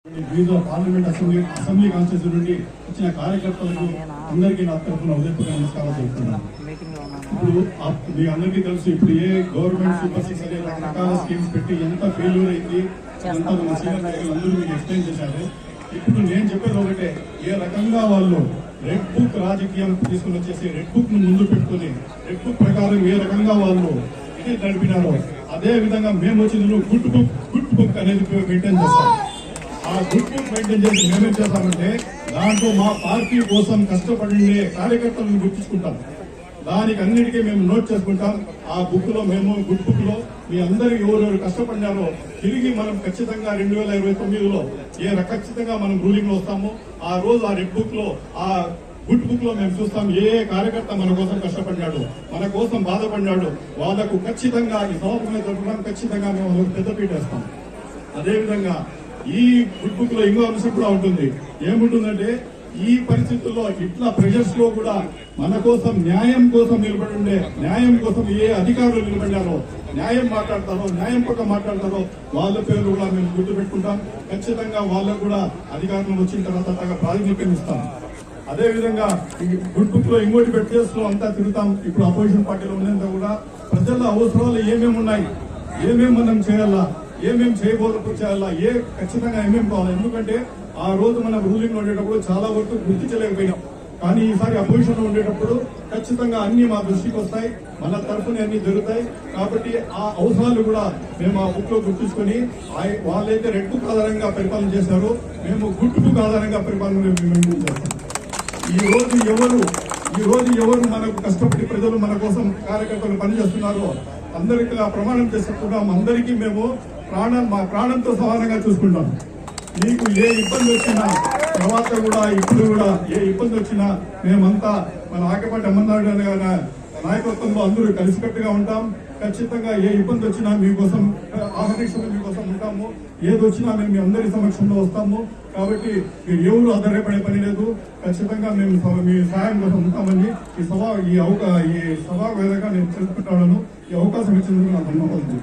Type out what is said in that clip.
వివిధ parliament assembly constituency నుండి వచ్చిన కార్యకర్తలకు అందరికీ నా తరఫున ఉదయపూర్వక నమస్కారాలు చెప్తున్నాను. ఇప్పుడు మీ అందరికీ తెలుసు, ఇప్పుడు ఏ గవర్నమెంట్ సూపర్ సిక్స్ అనే రకరకాల స్కీమ్స్ పెట్టి ఎంత ఫెయిల్యూర్ అయింది, ఎంత మన సీనియర్ నాయకులు అందరూ మీకు ఎక్స్ప్లెయిన్ చేశారు. ఇప్పుడు నేను చెప్పేది ఒకటే, ఏ రకంగా వాళ్ళు రెడ్ బుక్ రాజకీయం తీసుకుని వచ్చేసి రెడ్ బుక్ ను ముందు పెట్టుకుని రెడ్ బుక్ ప్రకారం ఏ రకంగా వాళ్ళు ఇది నడిపినారో అదే విధంగా మేము వచ్చింది గుడ్ బుక్ అనేది మెయింటైన్ చేస్తాం. ఆ గుడ్ బుక్ మెయింటైన్ చేసి మేమేం చేస్తామంటే దాంట్లో మా పార్టీ కోసం కష్టపడే కార్యకర్తలను గుర్తించుకుంటాం. దానికి అన్నిటికీ మేము నోట్ చేసుకుంటాం. ఆ బుక్ లో మేము గుడ్ బుక్ లో మీ అందరూ ఎవరెవరు కష్టపడినారో తిరిగి మనం ఖచ్చితంగా 2029లో ఖచ్చితంగా మనం రూలింగ్ లో వస్తాము. ఆ రోజు ఆ రెడ్ బుక్ లో ఆ గుడ్ బుక్ లో మేము చూస్తాం ఏ కార్యకర్త మన కోసం కష్టపడినాడు, మన కోసం బాధపడినాడు, వాళ్ళకు ఖచ్చితంగా ఈ సభకు జరుపుకోవడం ఖచ్చితంగా మేము పెద్దపీట వేస్తాం. అదేవిధంగా ఈ గుడ్ బుక్ లో ఇంకో అంశం కూడా ఉంటుంది. ఏముంటుందంటే ఈ పరిస్థితుల్లో ఇట్లా ప్రెషర్స్ లో కూడా మన కోసం న్యాయం కోసం నిలబడి ఉండే, న్యాయం కోసం ఏ అధికారులు నిలబడ్డారో, న్యాయం మాట్లాడతారో, న్యాయం పక్క మాట్లాడతారో వాళ్ళ పేర్లు కూడా మేము గుర్తుపెట్టుకుంటాం. ఖచ్చితంగా వాళ్ళకు కూడా అధికారులు వచ్చిన తర్వాత తగ్గ ప్రాతినిధ్యం ఇస్తాం. అదేవిధంగా ఈ గుడ్ బుక్ లో ఇంకోటి పెట్టేస్తూ అంతా తిరుగుతాం. ఇప్పుడు అపోజిషన్ పార్టీలో ఉన్నంత కూడా ప్రజల అవసరాలు ఏమేమి ఉన్నాయి, ఏమేమి మనం చేయాలా, ఏమేమి చేయాలా, ఖచ్చితంగా ఏమేమి కావాలి. ఎందుకంటే ఆ రోజు మనం రూలింగ్ లో ఉండేటప్పుడు చాలా వరకు గుర్తించలేకపోయినాం. కానీ ఈసారి అపోజిషన్ లో ఉండేటప్పుడు ఖచ్చితంగా అన్ని మా దృష్టికి వస్తాయి, మన తరఫున అన్ని జరుగుతాయి. కాబట్టి ఆ అవసరాలు కూడా మేము ఆ బుక్ లో గుర్తించుకొని వాళ్ళైతే రెడ్ బుక్ ఆధారంగా పరిపాలన చేశారు, మేము గుడ్ బుక్ ఆధారంగా పరిపాలన చేస్తాం. ఈ రోజు ఎవరు మనకు కష్టపడి ప్రజలు మన కోసం కార్యకర్తలు పనిచేస్తున్నారో అందరికీ ప్రమాణం చేసుకుంటాం. అందరికీ మేము మా ప్రాణంతో సమానంగా చూసుకుంటాం. మీకు ఏ ఇబ్బంది వచ్చినా తర్వాత కూడా ఇప్పుడు కూడా ఏ ఇబ్బంది వచ్చినా మేమంతా మన ఆకపాటి అమ్మన్నాడు అనే నాయకత్వంలో అందరూ కలిసికట్టుగా ఉంటాం. ఖచ్చితంగా ఏ ఇబ్బంది వచ్చినా మీకోసం ఆహ్వానించడం మీకోసం ఉంటాము. ఏది వచ్చినా మేము మీ అందరి సమక్షంలో వస్తాము. కాబట్టి మీరు ఎవరు ఆధారపడే పని లేదు. ఖచ్చితంగా మేము మీ సహాయం కోసం ఉంటామని ఈ సభా వేదికగా నేను తెలుసుకుంటాను. ఈ అవకాశం ఇచ్చినందుకు నాకు ధన్యవాదాలు.